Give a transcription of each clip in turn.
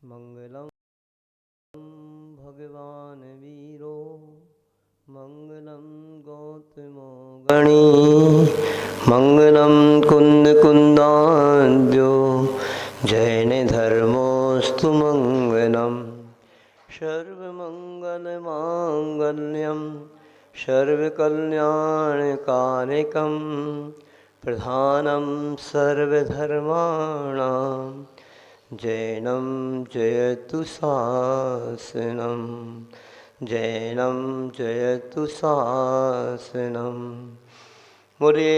मंगलम भगवान वीरो मंगलम गौतमो गणी मंगलम कुंद कुंदाद्यो जैन धर्मोस्तु मंगलम सर्वमंगल मांगल्यम सर्वकल्याणकारिकं प्रधानं सर्वधर्माणां जैनं जयतु शासनं जैनं जयतु शासनं। मोरे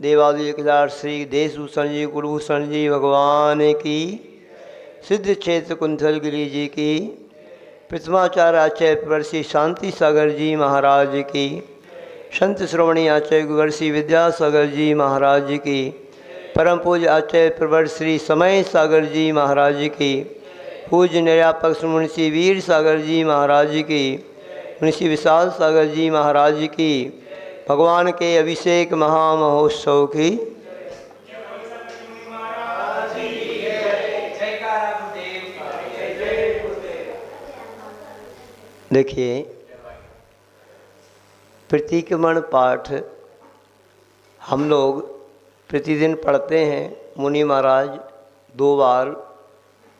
देवादिदेव केदार श्री देशभूषण जी कुलभूषण जी भगवान की, सिद्ध क्षेत्र कुंथल गिरी जी की, प्रथमाचार्य आचार्य प्रवर्षी शांति सागर जी महाराज की, संत श्रोमणी आचार्य गुरुवर्षी विद्यासागर जी महाराज की, परम पूज्य आचार्य प्रवर श्री समय सागर जी महाराज की, पूज्य निर्यापक मुंशी वीर सागर जी महाराज की, मुंशी विशाल सागर जी महाराज की, भगवान के अभिषेक महामहोत्सव की। देखिए, प्रतिक्रमण पाठ हम लोग प्रतिदिन पढ़ते हैं। मुनि महाराज 2 बार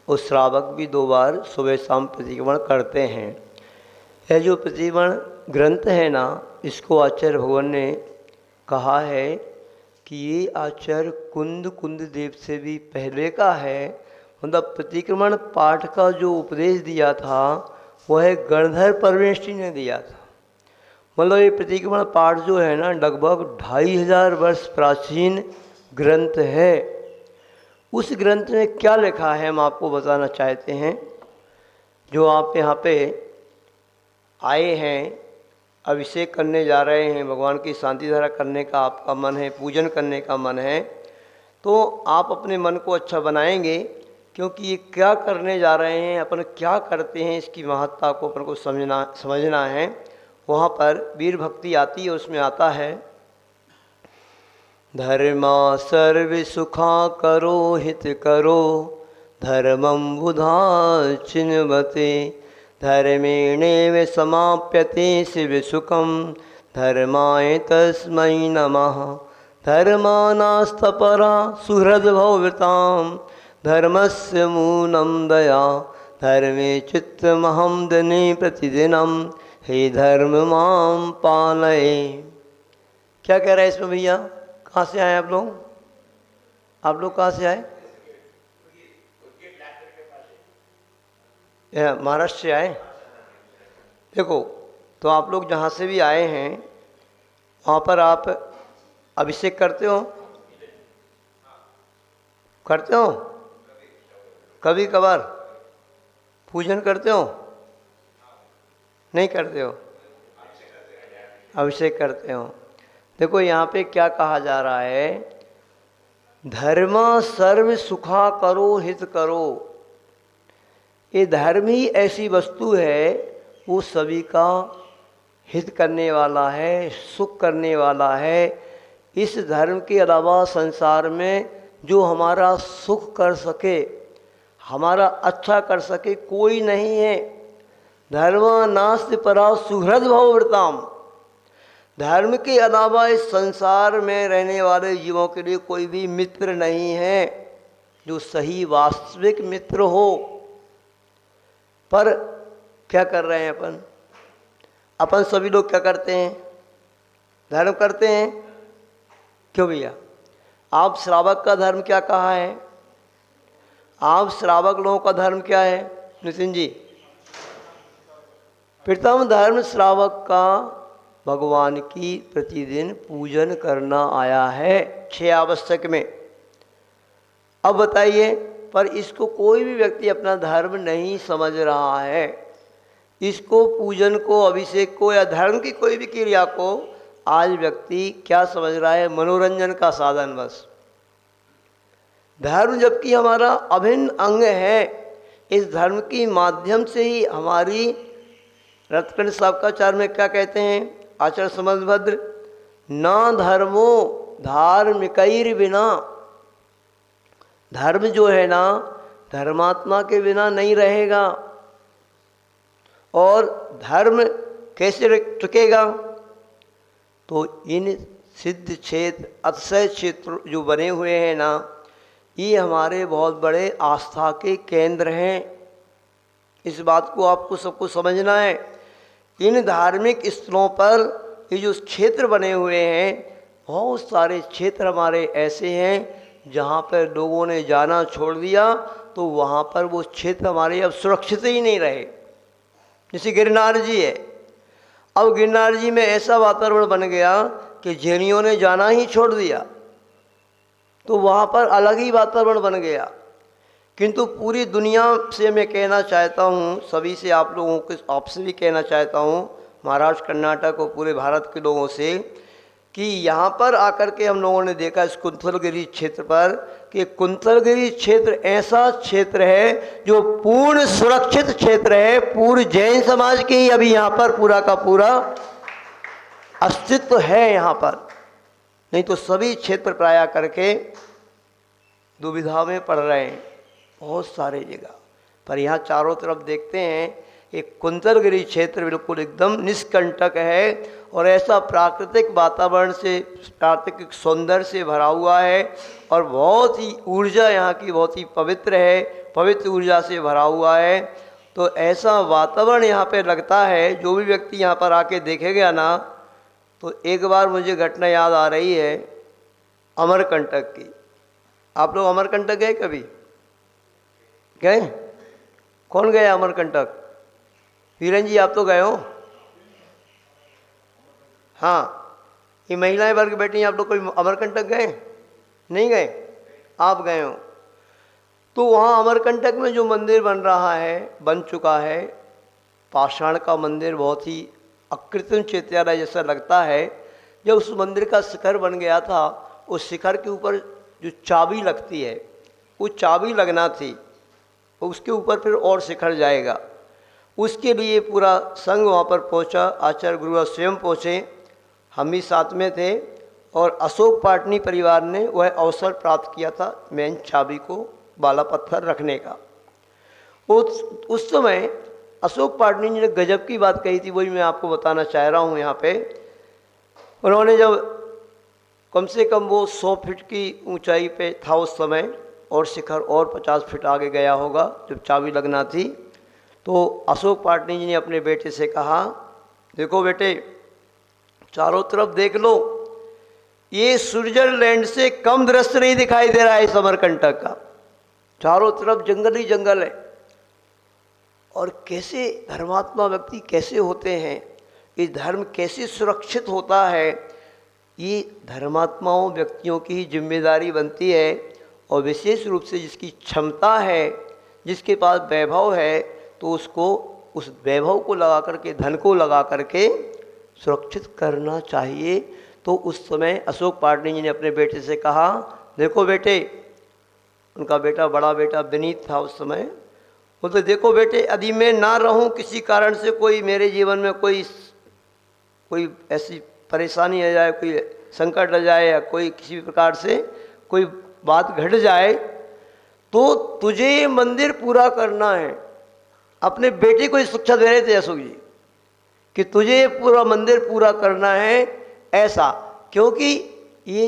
और श्रावक भी 2 बार सुबह शाम प्रतिक्रमण करते हैं। यह जो प्रतिक्रमण ग्रंथ है ना, इसको आचार्य भगवान ने कहा है कि ये आचार्य कुंद देव से भी पहले का है। मतलब प्रतिक्रमण पाठ का जो उपदेश दिया था वह गणधर परमेष्ठी ने दिया था। मतलब ये प्रतिक्रमण पाठ जो है ना, लगभग 2500 वर्ष प्राचीन ग्रंथ है। उस ग्रंथ में क्या लिखा है हम आपको बताना चाहते हैं। जो आप यहाँ पे आए हैं, अभिषेक करने जा रहे हैं, भगवान की शांति धारा करने का आपका मन है, पूजन करने का मन है, तो आप अपने मन को अच्छा बनाएंगे, क्योंकि ये क्या करने जा रहे हैं, अपन क्या करते हैं, इसकी महत्ता को अपन को समझना है। वहाँ पर वीर भक्ति आती है, उसमें आता है धर्मा सर्व सुखा करो हित करो धर्मं बुधा चिन्वते धर्मेणेव समाप्यते शिव सुखम धर्माय तस्मै नमः धर्मानास्तपरा सुहृद भवताम धर्मस्य मूलं दया धर्मे चित्तमहं दने प्रतिदिनं हे धर्म मां पालय। क्या कह रहा है इसमें भैया? कहाँ से आए आप लोग? आप लोग कहाँ से आए? महाराष्ट्र से आए। देखो, तो आप लोग जहाँ से भी आए हैं वहाँ पर आप अभिषेक करते हो? करते हो? कभी कभार पूजन करते हो? नहीं करते हो? अभिषेक करते हो। देखो, यहाँ पे क्या कहा जा रहा है, धर्म सर्व सुखा करो हित करो। ये धर्म ही ऐसी वस्तु है, वो सभी का हित करने वाला है, सुख करने वाला है। इस धर्म के अलावा संसार में जो हमारा सुख कर सके, हमारा अच्छा कर सके, कोई नहीं है। धर्म नास्ति परा सुहृद भवव्रताम। धर्म के अलावा इस संसार में रहने वाले जीवों के लिए कोई भी मित्र नहीं है जो सही वास्तविक मित्र हो। पर क्या कर रहे हैं अपन सभी लोग क्या करते हैं? धर्म करते हैं। क्यों भैया? आप श्रावक का धर्म क्या कहा है? आप श्रावक लोगों का धर्म क्या है नितिन जी? प्रथम धर्म श्रावक का भगवान की प्रतिदिन पूजन करना आया है 6 आवश्यक में। अब बताइए, पर इसको कोई भी व्यक्ति अपना धर्म नहीं समझ रहा है। इसको पूजन को, अभिषेक को या धर्म की कोई भी क्रिया को आज व्यक्ति क्या समझ रहा है? मनोरंजन का साधन बस। धर्म जबकि हमारा अभिन्न अंग है, इस धर्म की माध्यम से ही हमारी रत्नकंठ साबकाचार्य में क्या कहते हैं आचार्य समझभद्र, ना धर्मो धार्मिकैर बिना। धर्म जो है ना, धर्मात्मा के बिना नहीं रहेगा। और धर्म कैसे टिकेगा? तो इन सिद्ध क्षेत्र, अतिशय क्षेत्र जो बने हुए हैं ना, ये हमारे बहुत बड़े आस्था के केंद्र हैं। इस बात को आपको सबको समझना है। इन धार्मिक स्थलों पर ये जो क्षेत्र बने हुए हैं, बहुत सारे क्षेत्र हमारे ऐसे हैं जहाँ पर लोगों ने जाना छोड़ दिया, तो वहाँ पर वो क्षेत्र हमारे अब सुरक्षित ही नहीं रहे। जैसे गिरनार जी है, अब गिरनार जी में ऐसा वातावरण बन गया कि जैनियों ने जाना ही छोड़ दिया, तो वहाँ पर अलग ही वातावरण बन गया। किंतु पूरी दुनिया से मैं कहना चाहता हूँ, सभी से, आप लोगों के आपसे भी कहना चाहता हूँ, महाराष्ट्र, कर्नाटक और पूरे भारत के लोगों से, कि यहाँ पर आकर के हम लोगों ने देखा इस कुंथलगिरी क्षेत्र पर कि कुंथलगिरी क्षेत्र ऐसा क्षेत्र है जो पूर्ण सुरक्षित क्षेत्र है। पूर्ण जैन समाज के ही अभी यहाँ पर पूरा का पूरा अस्तित्व है यहाँ पर, नहीं तो सभी क्षेत्र प्राय करके दुविधा में पड़ रहे हैं बहुत सारे जगह पर। यहाँ चारों तरफ देखते हैं एक कुंथलगिरी क्षेत्र बिल्कुल एकदम निष्कंटक है और ऐसा प्राकृतिक वातावरण से, प्राकृतिक सौंदर्य से भरा हुआ है और बहुत ही ऊर्जा यहाँ की बहुत ही पवित्र है, पवित्र ऊर्जा से भरा हुआ है। तो ऐसा वातावरण यहाँ पे लगता है, जो भी व्यक्ति यहाँ पर आके देखेगा ना, तो एक बार मुझे घटना याद आ रही है अमरकंटक की। आप लोग अमरकंटक गए कभी? गए? कौन गए अमरकंटक? वीरेन जी आप तो गए हो? हाँ, ये महिलाएं वर्ग बैठी हैं, आप लोग कोई अमरकंटक गए? नहीं गए? आप गए हो? तो वहाँ अमरकंटक में जो मंदिर बन रहा है, बन चुका है, पाषाण का मंदिर, बहुत ही अकृत्रिम चैत्यालय जैसा लगता है। जब उस मंदिर का शिखर बन गया था, उस शिखर के ऊपर जो चाबी लगती है, वो चाबी लगना थी, उसके ऊपर फिर और शिखर जाएगा। उसके लिए पूरा संघ वहाँ पर पहुँचा, आचार्य गुरुवर स्वयं पहुँचे, हम भी साथ में थे और अशोक पाटनी परिवार ने वह अवसर प्राप्त किया था मेन चाबी को बाला पत्थर रखने का। उस समय अशोक पाटनी जी ने गजब की बात कही थी, वही मैं आपको बताना चाह रहा हूँ यहाँ पे। उन्होंने जब कम से कम वो 100 फीट की ऊंचाई पे था उस समय, और शिखर और 50 फीट आगे गया होगा जब चाबी लगना थी, तो अशोक पाटनी जी ने अपने बेटे से कहा, देखो बेटे, चारों तरफ देख लो, ये स्विट्जरलैंड से कम दृश्य नहीं दिखाई दे रहा है इस अमरकंटक का। चारों तरफ जंगल ही जंगल है। और कैसे धर्मात्मा व्यक्ति कैसे होते हैं, ये धर्म कैसे सुरक्षित होता है, ये धर्मात्माओं व्यक्तियों की ही जिम्मेदारी बनती है। और विशेष रूप से जिसकी क्षमता है, जिसके पास वैभव है, तो उसको उस वैभव को लगा करके, धन को लगा करके सुरक्षित करना चाहिए। तो उस समय अशोक पाटनी जी ने अपने बेटे से कहा, देखो बेटे, उनका बेटा, बड़ा बेटा विनीत था उस समय, बोलते देखो बेटे, यदि मैं ना रहूं, किसी कारण से कोई मेरे जीवन में कोई ऐसी परेशानी आ जाए, कोई संकट आ जाए, या कोई किसी भी प्रकार से कोई बात घट जाए, तो तुझे ये मंदिर पूरा करना है। अपने बेटे को शिक्षा दे रहे थे अशोक जी कि तुझे ये पूरा मंदिर पूरा करना है, ऐसा। क्योंकि ये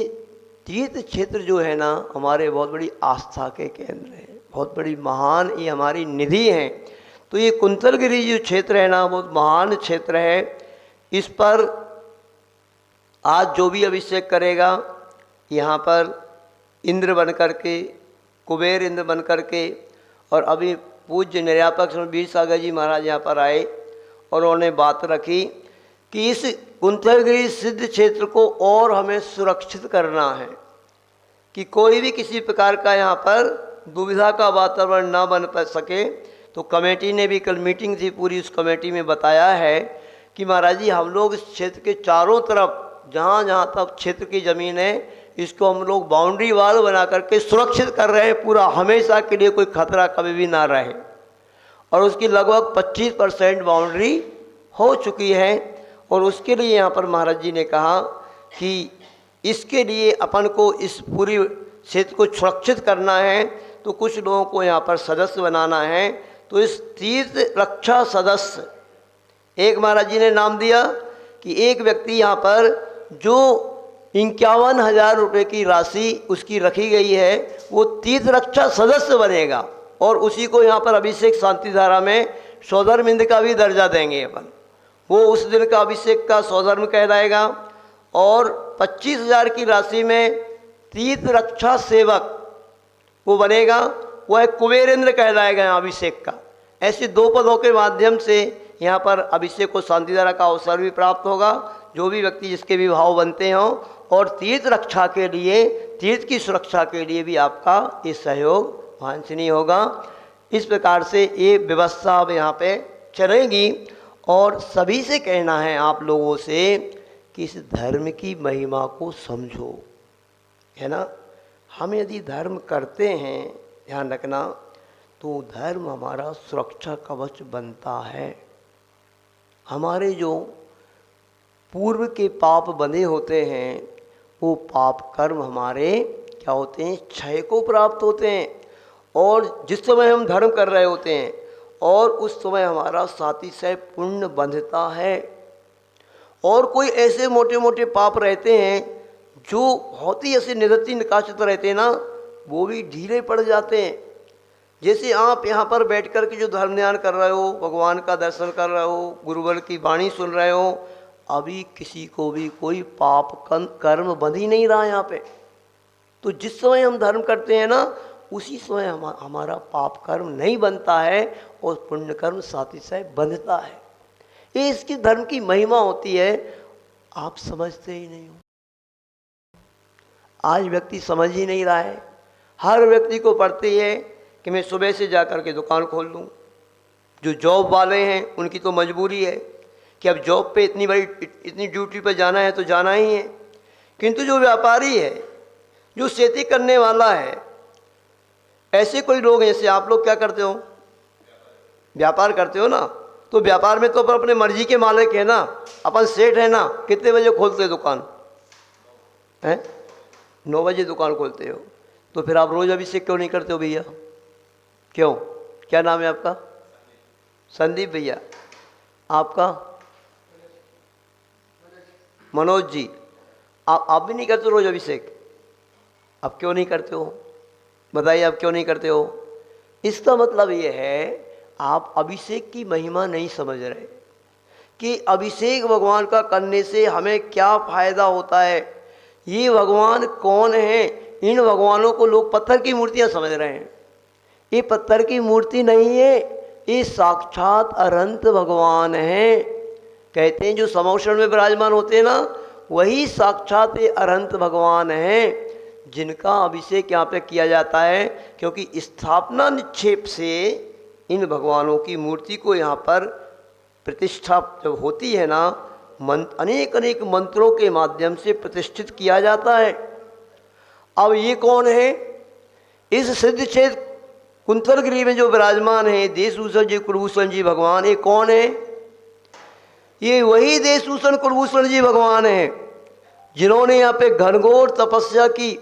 तीर्थ क्षेत्र जो है ना, हमारे बहुत बड़ी आस्था के केंद्र हैं, बहुत बड़ी महान ये हमारी निधि हैं। तो ये कुंथलगिरी जो क्षेत्र है ना, बहुत महान क्षेत्र है। इस पर आज जो भी अभिषेक करेगा, यहाँ पर इंद्र बन करके, कुबेर इंद्र बन करके, और अभी पूज्य निर्यापक वीर सागर जी महाराज यहाँ पर आए और उन्होंने बात रखी कि इस कुंथलगिरी सिद्ध क्षेत्र को और हमें सुरक्षित करना है, कि कोई भी किसी प्रकार का यहाँ पर दुविधा का वातावरण ना बन सके। तो कमेटी ने भी कल मीटिंग थी पूरी, उस कमेटी में बताया है कि महाराज जी, हम लोग इस क्षेत्र के चारों तरफ जहाँ जहाँ तक क्षेत्र की ज़मीन है, इसको हम लोग बाउंड्री वाल बना करके सुरक्षित कर रहे हैं पूरा, हमेशा के लिए कोई खतरा कभी भी ना रहे। और उसकी लगभग 25% बाउंड्री हो चुकी है। और उसके लिए यहाँ पर महाराज जी ने कहा कि इसके लिए अपन को इस पूरी क्षेत्र को सुरक्षित करना है। तो कुछ लोगों को यहाँ पर सदस्य बनाना है। तो इस तीर्थ रक्षा सदस्य एक महाराज जी ने नाम दिया कि एक व्यक्ति यहाँ पर जो 51,000 रुपये की राशि उसकी रखी गई है वो तीर्थ रक्षा सदस्य बनेगा और उसी को यहाँ पर अभिषेक शांति धारा में सौधर्मिंद का भी दर्जा देंगे अपन। वो उस दिन का अभिषेक का सौधर्म कहलाएगा। और 25,000 की राशि में तीर्थ रक्षा सेवक वो बनेगा, वो एक कुबेरेंद्र कहलाएगा यहाँ अभिषेक का। ऐसे 2 पदों के माध्यम से यहाँ पर अभिषेक को शांति धारा का अवसर भी प्राप्त होगा, जो भी व्यक्ति जिसके भी भाव बनते हों। और तीर्थ रक्षा के लिए, तीर्थ की सुरक्षा के लिए भी आपका ये सहयोग वांछनीय होगा। इस प्रकार से ये व्यवस्था अब यहाँ पे चलेगी। और सभी से कहना है आप लोगों से कि इस धर्म की महिमा को समझो, है ना। हम यदि धर्म करते हैं, ध्यान रखना, तो धर्म हमारा सुरक्षा कवच बनता है। हमारे जो पूर्व के पाप बने होते हैं वो पाप कर्म हमारे क्या होते हैं, क्षय को प्राप्त होते हैं। और जिस समय हम धर्म कर रहे होते हैं और उस समय हमारा सातिशय पुण्य बंधता है। और कोई ऐसे मोटे मोटे पाप रहते हैं जो बहुत ही ऐसे निरति निकासित रहते हैं ना, वो भी ढीले पड़ जाते हैं। जैसे आप यहाँ पर बैठ कर के जो धर्म ध्यान कर रहे हो, भगवान का दर्शन कर रहे हो, गुरुवर की वाणी सुन रहे हो, अभी किसी को भी कोई पाप कर्म बंध ही नहीं रहा यहाँ पे। तो जिस समय हम धर्म करते हैं ना, उसी समय हमारा पाप कर्म नहीं बनता है और पुण्य कर्म सातिशय बंधता है। ये इसकी धर्म की महिमा होती है, आप समझते ही नहीं हो। आज व्यक्ति समझ ही नहीं रहा है। हर व्यक्ति को पड़ती है कि मैं सुबह से जा कर के दुकान खोल लूँ। जो जॉब वाले हैं उनकी तो मजबूरी है कि अब जॉब पे इतनी ड्यूटी पे जाना है तो जाना ही है। किंतु जो व्यापारी है, जो खेती करने वाला है, ऐसे कोई लोग हैं। जैसे आप लोग क्या करते हो, व्यापार करते हो ना, तो व्यापार में तो अपन अपने मर्जी के मालिक है ना, अपन सेठ है ना। कितने बजे खोलते हो दुकान है? 9 बजे दुकान खोलते हो। तो फिर आप रोज अभिषेक क्यों नहीं करते हो भैया? क्यों? क्या नाम है आपका? संदीप भैया। आपका? मनोज जी। आप भी नहीं करते रोज अभिषेक? आप क्यों नहीं करते हो? बताइए आप क्यों नहीं करते हो? इसका मतलब ये है आप अभिषेक की महिमा नहीं समझ रहे कि अभिषेक भगवान का करने से हमें क्या फायदा होता है। ये भगवान कौन है? इन भगवानों को लोग पत्थर की मूर्तियां समझ रहे हैं। ये पत्थर की मूर्ति नहीं है, ये साक्षात अनंत भगवान है। कहते हैं जो समोषण में विराजमान होते हैं ना, वही साक्षात ये अनंत भगवान है जिनका अभिषेक यहाँ पे किया जाता है। क्योंकि स्थापना निक्षेप से इन भगवानों की मूर्ति को यहाँ पर प्रतिष्ठा जब होती है ना, अनेक अनेक मंत्रों के माध्यम से प्रतिष्ठित किया जाता है। अब ये कौन है? इस सिद्ध क्षेत्र कुंथलगिरी में जो विराजमान है देशभूषण जी कुलभूषण जी भगवान, ये कौन है? ये वही देशभूषण कुलभूषण जी भगवान है जिन्होंने यहाँ पे घनघोर तपस्या की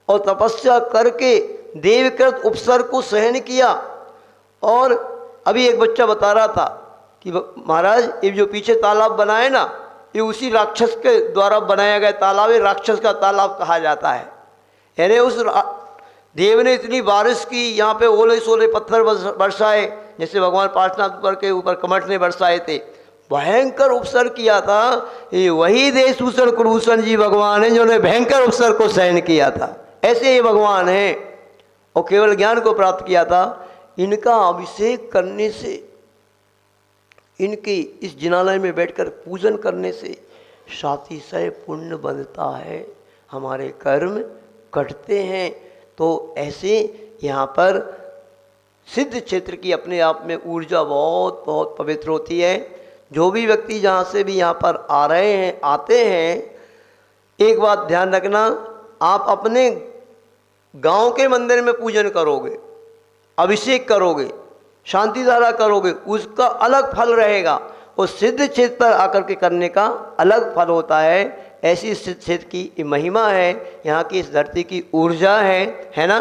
और तपस्या करके देवकृत उपसर्ग को सहन किया। और अभी एक बच्चा बता रहा था कि महाराज ये जो पीछे तालाब बना है ना, ये उसी राक्षस के द्वारा बनाया गया तालाब है। राक्षस का तालाब कहा जाता है। यानी उस देव ने इतनी बारिश की, यहाँ पे ओले सोले पत्थर बरसाए, जैसे भगवान पार्श्वनाथ के ऊपर कमठ ने बरसाए थे। भयंकर उपसर्ग किया था। ये वही देशभूषण कुलभूषण जी भगवान है जिन्होंने भयंकर उपसर्ग को सहन किया था। ऐसे ये भगवान है और केवल ज्ञान को प्राप्त किया था। इनका अभिषेक करने से, इनके इस जिनालय में बैठकर पूजन करने से सातिशय पुण्य बनता है, हमारे कर्म कटते हैं। तो ऐसे यहाँ पर सिद्ध क्षेत्र की अपने आप में ऊर्जा बहुत बहुत पवित्र होती है। जो भी व्यक्ति जहाँ से भी यहाँ पर आ रहे हैं, आते हैं, एक बात ध्यान रखना, आप अपने गांव के मंदिर में पूजन करोगे, अभिषेक करोगे, शांति धारा करोगे, उसका अलग फल रहेगा। और सिद्ध क्षेत्र पर आकर के करने का अलग फल होता है। ऐसी सिद्ध क्षेत्र की महिमा है, यहाँ की इस धरती की ऊर्जा है ना।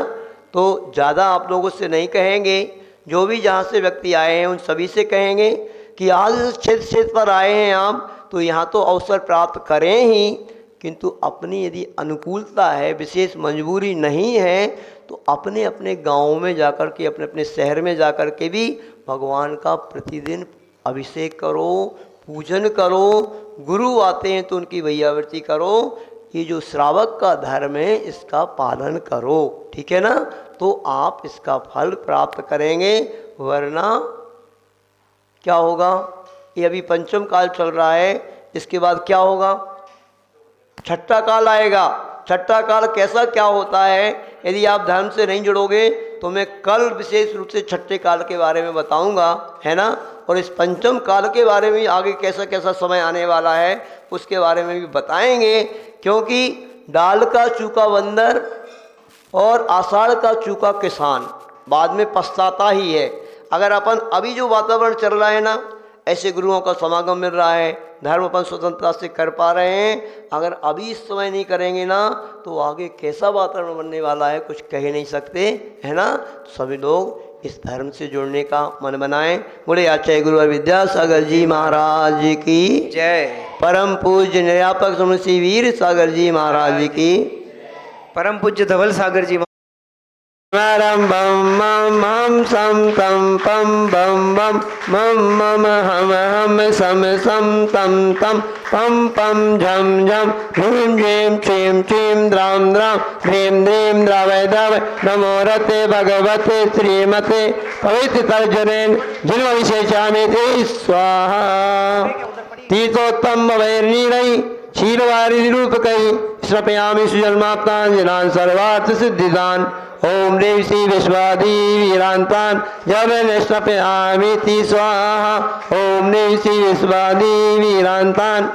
तो ज़्यादा आप लोगों से नहीं कहेंगे, जो भी जहाँ से व्यक्ति आए हैं उन सभी से कहेंगे कि आज इस क्षेत्र पर आए हैं आप, तो यहाँ तो अवसर प्राप्त करें ही, किंतु अपनी यदि अनुकूलता है, विशेष मजबूरी नहीं है, तो अपने अपने गाँव में जाकर के, अपने अपने शहर में जाकर के भी भगवान का प्रतिदिन अभिषेक करो, पूजन करो। गुरु आते हैं तो उनकी भैयावृत्ति करो। ये जो श्रावक का धर्म है इसका पालन करो, ठीक है ना? तो आप इसका फल प्राप्त करेंगे। वरना क्या होगा? ये अभी पंचम काल चल रहा है, इसके बाद क्या होगा? छठा काल आएगा। छठा काल कैसा क्या होता है, यदि आप धर्म से नहीं जुड़ोगे तो मैं कल विशेष रूप से छठे काल के बारे में बताऊंगा, है ना? और इस पंचम काल के बारे में आगे कैसा कैसा समय आने वाला है उसके बारे में भी बताएंगे। क्योंकि डाल का चूका बंदर और आषाढ़ का चूका किसान बाद में पछताता ही है। अगर अपन अभी जो वातावरण चल रहा है ना, ऐसे गुरुओं का समागम मिल रहा है, धर्म अपन स्वतंत्रता से कर पा रहे हैं, अगर अभी इस समय नहीं करेंगे ना तो आगे कैसा वातावरण बनने वाला है कुछ कह नहीं सकते, है ना? सभी लोग इस धर्म से जुड़ने का मन बनाएं। बोले आचार्य गुरु विद्यासागर जी महाराज की जय। परम पूज्य निर्यापक मुंशी वीर सागर जी महाराज की, परम पूज्य धवल सागर जी बम मम हम सम तम पम बम बम मम मम हम सम सम तम तम पम पम झम झम ह्रीं ह्रीं क्षीं क्षीं द्राम द्राम ह्रीं ह्रीं द्रावय द्रावय नमो रते भगवते श्रीमते पवित्र तर्जनेन जिन्म विशेषामि ते स्वाहा। तीर्थोत्तम वैर्णीरई शीलवारी निरूपकई श्रपयामि सुजन्मात्मांजनान् सर्वार्थ सिद्धिदान। ओम देव श्री विश्वादी वीरांतान जब निष्पयामि स्वाहा। ओम देव श्री विश्वादी वीरांतान।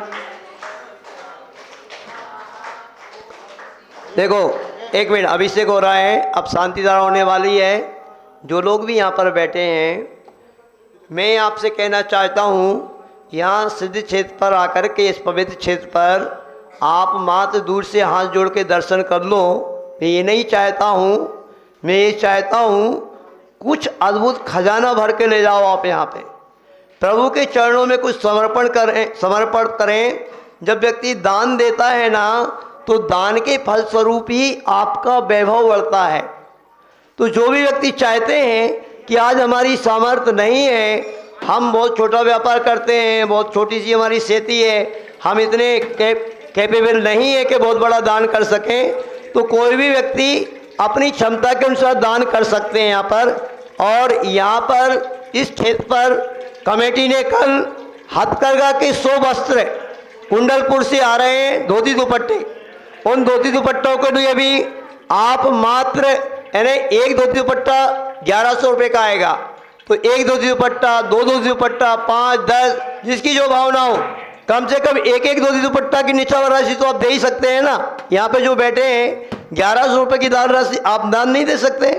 देखो एक मिनट, अभिषेक हो रहा है, अब शांति धारा होने वाली है। जो लोग भी यहाँ पर बैठे हैं, मैं आपसे कहना चाहता हूँ, यहाँ सिद्ध क्षेत्र पर आकर के इस पवित्र क्षेत्र पर आप मात्र दूर से हाथ जोड़ के दर्शन कर लो। मैं ये नहीं चाहता हूँ, मैं ये चाहता हूँ कुछ अद्भुत खजाना भर के ले जाओ आप यहाँ पे। प्रभु के चरणों में कुछ समर्पण करें। जब व्यक्ति दान देता है ना, तो दान के फलस्वरूप ही आपका वैभव बढ़ता है। तो जो भी व्यक्ति चाहते हैं कि आज हमारी सामर्थ्य नहीं है, हम बहुत छोटा व्यापार करते हैं, बहुत छोटी सी हमारी खेती है, हम इतने कैपेबल नहीं है कि बहुत बड़ा दान कर सकें, तो कोई भी व्यक्ति अपनी क्षमता के अनुसार दान कर सकते हैं यहाँ पर। और यहाँ पर इस क्षेत्र पर कमेटी ने कल हथकरघा के 100 वस्त्र कुंडलपुर से आ रहे हैं, धोती दुपट्टे। उन धोती दुपट्टों के लिए भी आप मात्र यानी एक धोती दुपट्टा 1100 रुपये का आएगा। तो एक धोती दुपट्टा, दो धोती दुपट्टा, 5, 10, जिसकी जो भावना हो, कम से कम एक एक धोती दुपट्टा की निछावर राशि तो आप दे ही सकते हैं ना। यहाँ पे जो बैठे हैं 1100 रुपये की दान राशि आप दान नहीं दे सकते,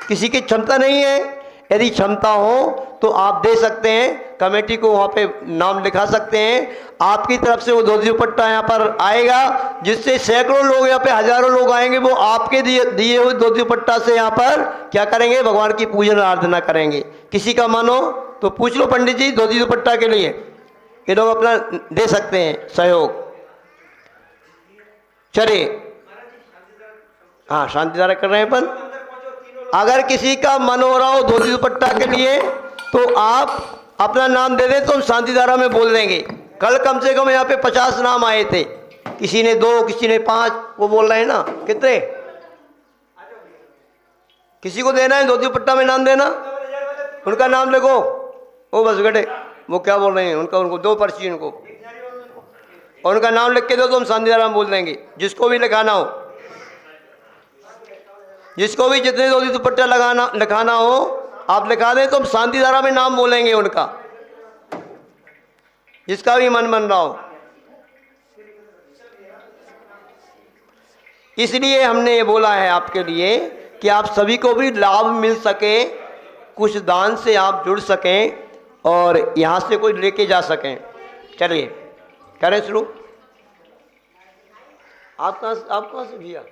किसी की क्षमता नहीं है। यदि क्षमता हो तो आप दे सकते हैं, कमेटी को वहाँ पे नाम लिखा सकते हैं। आपकी तरफ से वो धोती दुपट्टा यहाँ पर आएगा, जिससे सैकड़ों लोग यहाँ पे, हजारों लोग आएंगे, वो आपके दिए हुए धोती दुपट्टा से यहाँ पर क्या करेंगे? भगवान की पूजन आराधना करेंगे। किसी का मन हो तो पूछ लो पंडित जी, धोती दुपट्टा के लिए ये लोग अपना दे सकते हैं सहयोग। चलिए, हाँ शांति धारा कर रहे हैं अपन। अगर किसी का मन हो रहा हो धोती दुपट्टा के लिए तो आप अपना नाम दे दें तो हम शांति धारा में बोल देंगे। कल कम से कम यहाँ पे 50 नाम आए थे, किसी ने 2, किसी ने 5, वो बोल रहे हैं ना कितने? किसी को देना है धोती दुपट्टा में नाम देना, उनका नाम लिखो। ओ बस बेटे, वो क्या बोल रहे हैं, उनको 2 पर्ची उनको, और उनका नाम लिख के दो तो हम शांति धारा में बोल देंगे। जिसको भी लिखाना हो, जिसको भी जितने धोती दुपट्टा लिखाना हो आप लिखा दें तो हम शांति धारा में नाम बोलेंगे उनका, जिसका भी मन बन रहा हो। इसलिए हमने ये बोला है आपके लिए कि आप सभी को भी लाभ मिल सके, कुछ दान से आप जुड़ सकें और यहाँ से कोई लेके जा सकें। चलिए करें शुरू। आप कहाँ से भैया?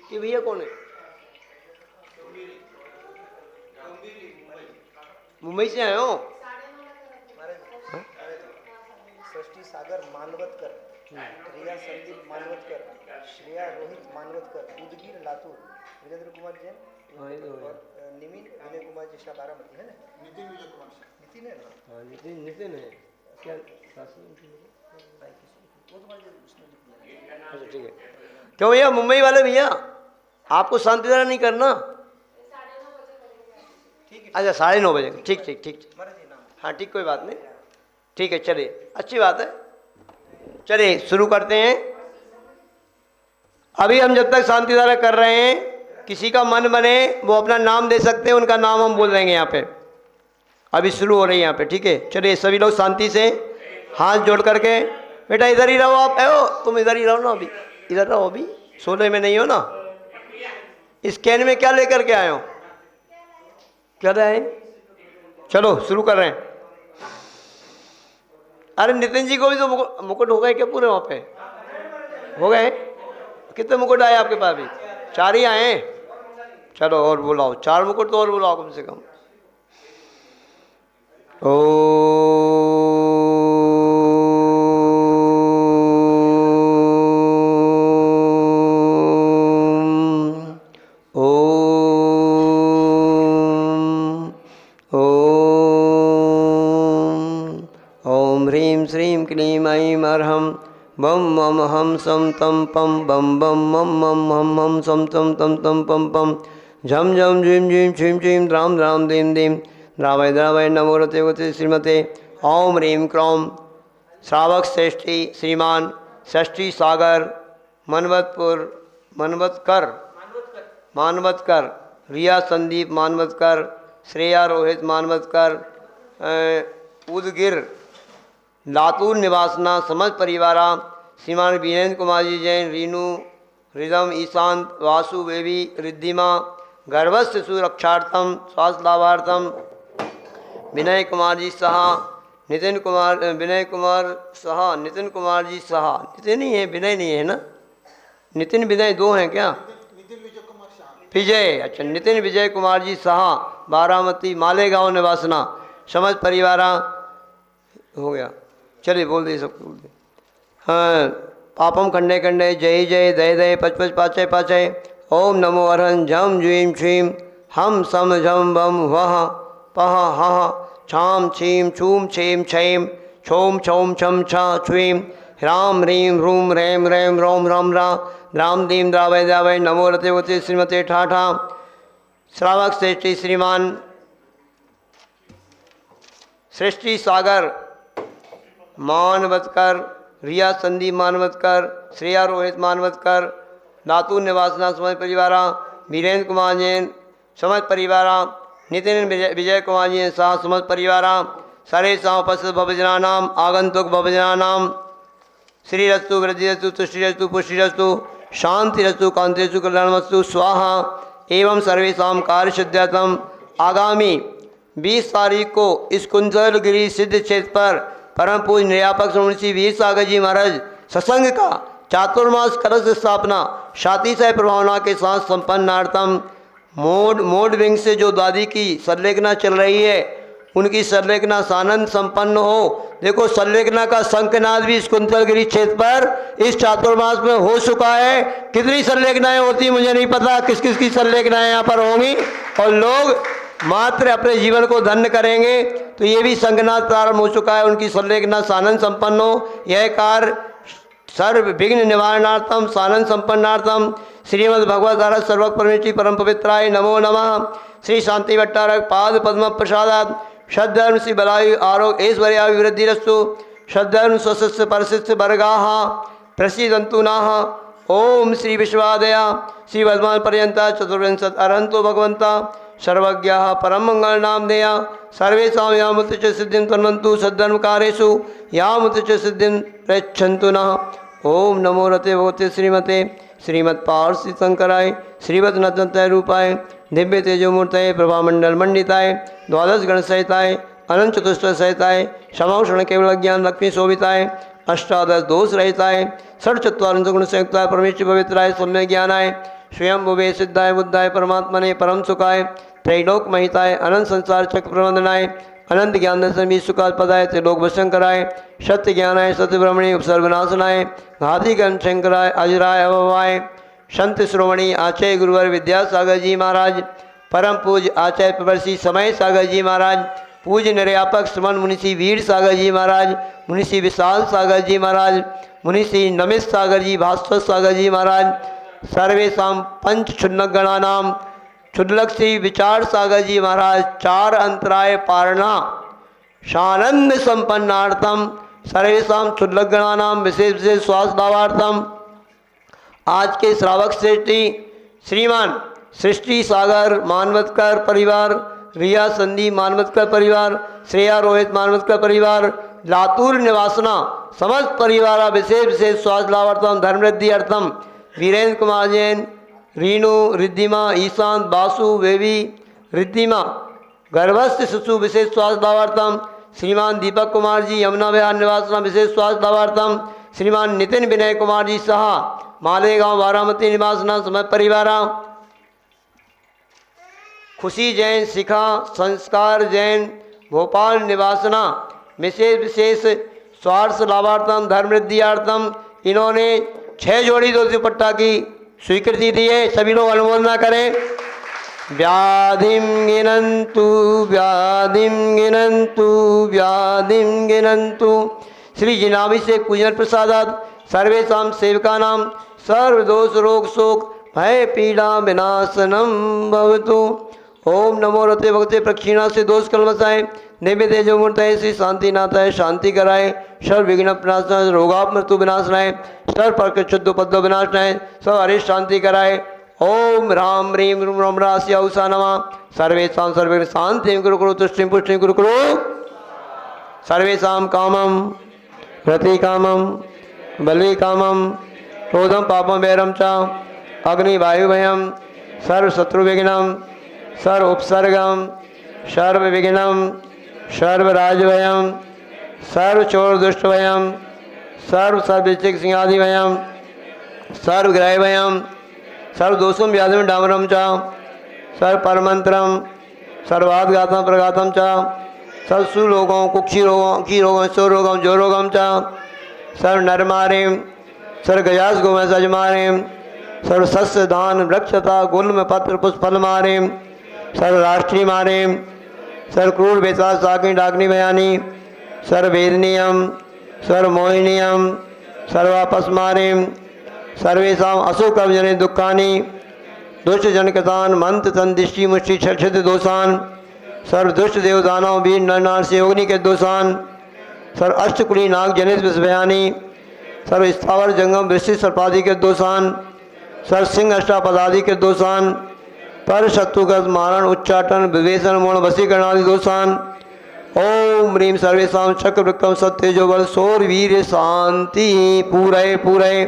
ये भैया कौन है? मुंबई से आए हो? सृष्टि सागर मानवतकर, रिया संदीप मानवतकर, श्रेया रोहित मानवतकर, उदगीर लातूर, वीरेंद्र कुमार जैन और निमिन विनय कुमार जिसका बारामती है ना, नितिन विजय कुमार, नितिन है ना? हाँ नितिन है क्या? अच्छा ठीक है। क्यों भैया मुंबई वाले भैया आपको शांति धारा नहीं करना? अच्छा 9:30 बजे। ठीक ठीक ठीक। हाँ ठीक, कोई बात नहीं, ठीक है चलिए, अच्छी बात है। चलिए शुरू करते हैं। अभी हम जब तक शांति धारा कर रहे हैं, किसी का मन बने वो अपना नाम दे सकते हैं, उनका नाम हम बोल देंगे यहाँ पे। अभी शुरू हो रही है यहाँ पे, ठीक है। चलिए सभी लोग शांति से हाथ जोड़ करके, बेटा इधर ही रहो आप, तुम इधर ही रहो ना, अभी इधर रहो, अभी 16 में नहीं हो ना। इस कैन में क्या लेकर के आए हो? क्या लाए? चलो शुरू कर रहे हैं। अरे नितिन जी को भी तो मुकुट हो गए क्या पूरे? वहाँ पे हो गए? कितने मुकुट आए आपके पास? भी 4 ही आए हैं। चलो और बुलाओ, 4 मुकुट तो और बुलाओ कम से कम। ओ श्रीं क्लीं ऐं अर्हं बम मम हम सम तम पम बम बम मम मम हम हम सम तम तम तम पम पम झम झम झीं झीं छीं छीं द्राम द्राम दीं दीं द्रावय द्रावय नमो रते वते श्रीमते ओम ह्रीं क्रों श्रावक श्रेष्ठी श्रीमान षष्ठी सागर मानवतकर रिया संदीप मानवतकर श्रेया रोहित मानवतकर उदगिर लातूर निवासना समझ परिवारा श्रीमान वीरेंद्र कुमार जी जैन रीनू रिदम ईशांत वासु बेबी रिद्धिमा गर्भस्थ शिशु रक्षार्थम स्वास्थ्य लाभार्थम विनय कुमार जी सहा नितिन कुमार विनय कुमार सहा नितिन कुमार जी सहा। नितिन नहीं है, विनय नहीं है ना? नितिन विनय 2 हैं क्या? विजय, अच्छा नितिन विजय कुमार जी सहा बारामती मालेगांव निवासना समझ परिवारा हो गया। चलिए बोल दे सब बोल दे। हाँ पापम खंडे खंडे जय जय दय दय पच पच पाचय पाचय ओम नमो अरहं झम झीं छीं हम सम झम बम वह पह हह छाम छीं छूम छीं छईं छोम छौम छम छा छुईं ह्राम ह्रीं ह्रूम ह्रैं ह्रैं रोम रम रा द्राम दीं द्रावय द्रावय नमो रते वते श्रीमते ठाठा श्रावक श्रेष्ठी श्रीमान सृष्टि सागर मानवतकर रिया संदीप मानवतकर श्रेया रोहित मानवतकर लातूर निवासना समझ परिवारा वीरेंद्र कुमार जैन समझ परिवारा नितिन विजय कुमार जी शाह समझ परिवारा सर्वेषां उपस्थित भवजना नाम आगंतुक भवजना नाम श्रीरस्तु वृद्धिरस्तु तुष्टिरस्तु पुष्टिरस्तु शांतिरस्तु कांतिरस्तु कल्याणमस्तु स्वाहा एवं सर्वेषां कार्य सिद्ध्यर्थम आगामी 20 तारीख को इस कुंजलगिरी सिद्ध क्षेत्र पर परम पूज्य निर्यापक श्री श्री वीर सागर जी महाराज सत्संग का चातुर्मास कलश स्थापना शातिशय प्रभावना के साथ संपन्नार्थम मोड विंग से जो दादी की संलेखना चल रही है, उनकी संलेखना सानंद संपन्न हो। देखो संलेखना का शंखनाद भी इस कुंतलगिरी क्षेत्र पर इस चातुर्मास में हो चुका है। कितनी संलेखनाएं होती मुझे नहीं पता, किस किस की संलेखनाएं यहाँ पर होंगी, और लोग मात्र अपने जीवन को धन्य करेंगे। तो ये भी शंखनाद प्रारंभ हो चुका है, उनकी संलेखना सानंद संपन्न हो। यह कार्य सर्व विघ्न निवारणार्थम सानंद संपन्नार्थम श्रीमद् भगवत धारा सर्वक परमेश्वरी परम पवित्राय नमो नमः। श्री शांति भट्टारक पाद पद्म प्रसादात सद्धर्म श्री बलायु आरोग्य ऐश्वर्याभिवृद्धिरस्तु सद्धर्म स्वस्य परशिष्ट वर्गाः प्रसीदन्तु नः। ओम श्री विश्वादया श्री वर्धमान पर्यंता चतुर्विंशत अरहंतो भगवंता सर्वज्ञः परम मंगल नाम देया सर्वेषां यामुत च सिद्धिं तन्वन्तु सद्धर्म कार्येषु यामुत च सिद्धिं प्रयच्छन्तु नः। ओम नमो रते भगवते श्रीमते श्रीमत्पार्षि शंकराय श्रीमद् नतय रूपाय दिव्य तेजोमूर्तये प्रभामंडल मंडिताय द्वादश गण सहिताय अनंत चतुष्ट सहिताय समाक्षण केवल ज्ञान लक्ष्मी शोभिताय अष्टादश दोष रहिताय षट्चत्वारिंश गुण संयुक्ताय परमेश्वर पवित्राय सम्य ज्ञानाय स्वयं भुवे सिद्धाय बुद्धाय परमात्मने परम सुखाय त्रैलोक महिताय अनंत संसार चक्र प्रबंधनाय अनंत ज्ञान दर्शन भी सुकाल पदाय त्रिलोक वशं कराय सत्य ज्ञानाय सत्य ब्रह्मणे उपसर्ग विनाशनाय घाती कर्म शंकराय अजराय अभवाय संत श्रोमणी आचार्य गुरुवर विद्यासागर जी महाराज, परम पूज्य आचार्य प्रवर्षि समय सागर जी महाराज, पूज्य निर्यापक श्रमण मुनिषि वीर सागर जी महाराज, मुनिषि विशाल सागर जी महाराज, मुनिषि नमित सागर जी, भास्वर सागर जी महाराज, सर्वेशा पंच क्षुन्नक गणानाम क्षुल्लक श्री विचार सागर जी महाराज, चार अंतराय पारणा शानंद संपन्नार्थम सर्वेशा क्षुल्लक गणानाम विशेष विशेष स्वास्थ्य लाभार्थम आज के श्रावक श्रेष्ठी श्रीमान सृष्टि सागर मानवतकर परिवार, रिया संदीप मानवतकर परिवार, श्रेया रोहित मानवतकर परिवार, लातूर निवासना समस्त परिवार विशेष विशेष स्वास्थ्य लाभार्थम धर्मवृद्धि अर्थम वीरेंद्र कुमार जैन, रीनू रिद्धिमा, ईशांत बासु बेबी रिद्धिमा, गर्भस्थ शिशु विशेष स्वास्थ्य लाभार्थम श्रीमान दीपक कुमार जी, यमुना विहार निवासना विशेष स्वास्थ्य लाभार्थम श्रीमान नितिन विनय कुमार जी साहा, मालेगांव बारामती निवासना समय परिवार, खुशी जैन, शिखा संस्कार जैन भोपाल निवासना विशेष विशेष स्वार्थ लाभार्थम धर्मवृद्धियार्थम इन्होंने 6 जोड़ी दो दुपट्टा की स्वीकृति दी है। सभी लोग अनुमोदना करें। व्याधिम गिनंतु व्याधिम गिनंतु व्याधिम गिनंतु श्री जिनावी से पूजन प्रसादात सर्वेशा सेवका नाम सर्वदोष रोग शोक भय पीड़ा विनाशनम भवतु। ओम नमो रते भगते प्रक्षिणा से दोष कलमसाए नैवेद्य जो मूर्तय श्री शांति नाथाय शांति कराए सर्व विघ्न विनाशनाय रोगाप मृत्यु विनाशनाय सर्व पर शुद्ध पद्म विनाशनाय सब हरे शांति कराए। ओम राम ह्रीम रूम रम राशि औसा नमा सर्वेशा सर्वे शांति गुरु कुरु तुष्टिम पुष्टिम गुरु कुरु सर्वेशा कामम रति कामम बलि कामम क्रोधम पापम वैरम च अग्नि वायु भयम सर्व शत्रु विघ्नम सर्व उपसर्गम सर्व विघ्नम सर्व राजभयम सर्व चोर दुष्ट भयम सर्व सर्वचिक सिंहादि भयम सर्व ग्रह भयम सर्व दोषम व्याधिम डामरम च सर्व परमंत्रम सर्वाघातम प्रघातम च सर्व सुरोगों कुक्षी रोगों की रोगों सो रोगम जो रोगम च सर्व नरमारिम सर्व गजास गोमय सजमारिम सर्व सस्य दान वृक्षता गुल्म पत्र पुष्प फल मारिम सर्व राष्ट्रीय मारिम सर्व क्रूर बेता साकिनी डाकनी बयानी सर्व वेदनीयम सर्व मोहिनीयम सर्वापस मारिम सर्वेशा अशोकम जने दुखानी दुष्ट जनकतान मंत्र तन दृष्टि मुष्टि क्षत दोषान सर्व दुष्ट देवदानव वीर नरनार से अग्नि के दोषान सर्व अष्टकुली नाग जनित विषभयानी सर्व स्थावर जंगम वृष्टि सर्पादि के दोषान सर्व सिंह अष्टापदादि के दोषान पर शत्रुगत मारण उच्चाटन विवेचन मूर्ण वशीकरण आदि दोषान। ओम ह्रीम सर्वेशा चक्र विक्रम सत्यजो बल सौर वीर शांति पूरय पूरय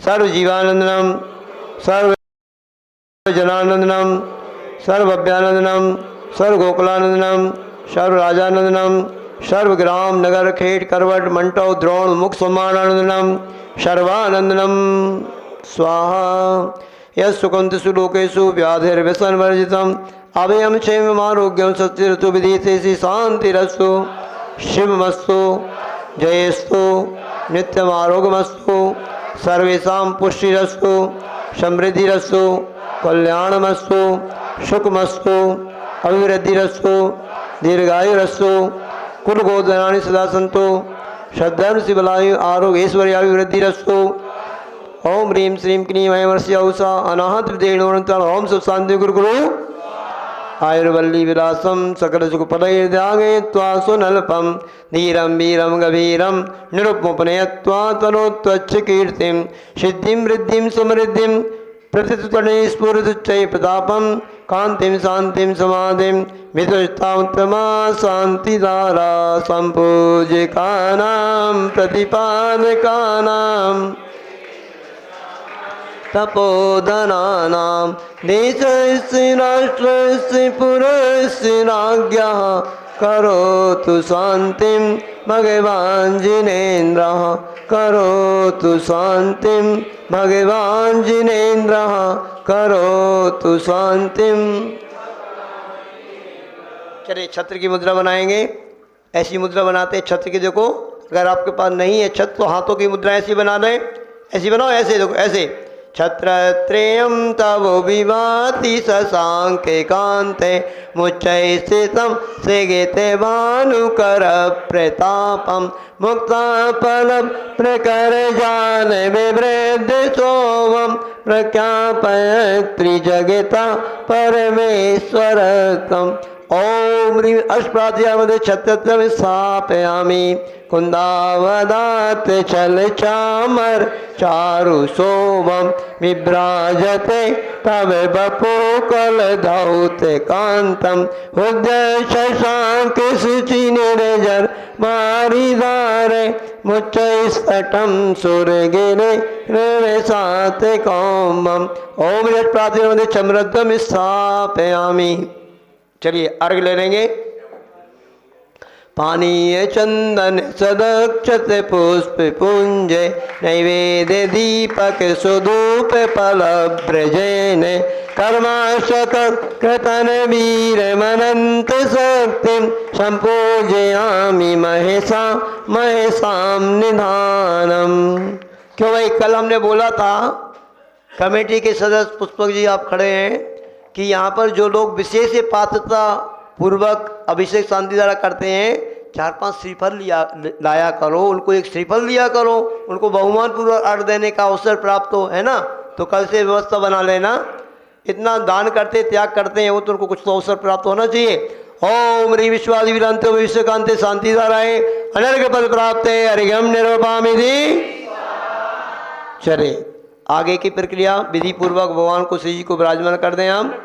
सर्व जीवानंदनम सर्व जनानंदनम सर्व अभ्यानंदनम सर्व गोकुलानंदनम सर्व राजानंदनम सर्व ग्राम नगर खेट करवट मंटो द्रोण मुख सम्मानानंदनम सर्वानंदनम स्वाहा यह सुकंतसु लोकेशु व्याधिर्व्यसन वर्जितम अभयम क्षेम आरोग्यम सत्यऋतु विधीते शांतिरस्तु शिवमस्तु जयस्तु नित्यम आरोग्यमस्तु सर्वेशा पुष्टिरस्तु समृद्धिरस्तु कल्याणमस्तु सुखमस्तु अभिवृद्धिरस्तु दीर्घायुरस्तु कुल गोधनानि सदा सन्तु श्रद्धर्म शिवलायु आरोग्य ऐश्वर्याभिवृद्धिरस्तु। ओम ह्रीम श्रीम क्लीं ऐं वर्ष्य औषा अनाहत देणोऽनन्तरम् ओम सुख शांति गुरु गुरु आयुर्वल्ली विलासम सकल सुख पदैर्द्यागे त्वा सुनल्पम धीरम वीरम गभीरम निरुपमुपनयत्वा तनोत्वच्च कीर्तिम सिद्धिं वृद्धिं समृद्धिं प्रतितुतने स्फुरदुच्चै प्रतापम कांतिम शांतिम समाधिम विदुष्टात्मा शांतिधारा संपूजिकानां प्रतिपादकानां तपोधनानां देशस्य राष्ट्रस्य पुरस्य राज्ञः करोतु शांतिं भगवान् जिनेन्द्रः करोतु शांतिं भगवान् जिनेन्द्रः करोतु शांतिं करें, छत्र की मुद्रा बनाएंगे। ऐसी मुद्रा बनाते हैं छत्र की। देखो अगर आपके पास नहीं है छत्र तो हाथों की मुद्रा ऐसी बना दें, ऐसी बनाओ, ऐसे देखो ऐसे। छत्रत्रयं तव विभाति शशांके कांते मुच्चै स्थितं सेगेते भानुकर प्रतापं मुक्ताफलं प्रकरजान विवृद्ध शोभं प्रख्यापयत् त्रिजगता परमेश्वरकम्। ओम ह्रीं अष्टप्राध्याय छत्रत्रयं स्थापयामि। कुन्दावदात् चल चामर चारु शोभं विभ्राजते तव बपुकल धौते कांतम हृदय शशांक शुचि निर्जर मारिदारे मुच्चैस्तटं सुरगिरे रेसात कौमम। ओम यत् प्रातिमध्ये चमरद्वं स्थापयामि। चलिए अर्घ ले लेंगे। पानीय चंदन सदक्षत पुष्प पुंज नैवेद्य दीपक सुधूप फलभ्रजन कर्माशक कृतन वीर मनंत शक्तिं संपूजयामि महेशा महेशां निधानम। क्यों भाई, कल हमने बोला था, कमेटी के सदस्य पुष्पक जी आप खड़े हैं, कि यहाँ पर जो लोग विशेष पात्रता पूर्वक अभिषेक शांति द्वारा करते हैं 4-5 श्रीफल लाया करो, उनको एक श्रीफल दिया करो, उनको बहुमान पूर्वक अर्घ देने का अवसर प्राप्त हो, है ना। तो कल से व्यवस्था बना लेना। इतना दान करते त्याग करते हैं वो, तो उनको कुछ तो अवसर प्राप्त होना चाहिए। ओम ह्रीं विश्वादि विरांत विश्वकांते शांति द्वाराए अनर्घ पद प्राप्त है अर्घ्यम निर्वपामि। चले आगे की प्रक्रिया विधि पूर्वक भगवान को श्री जी को विराजमान कर दें हम।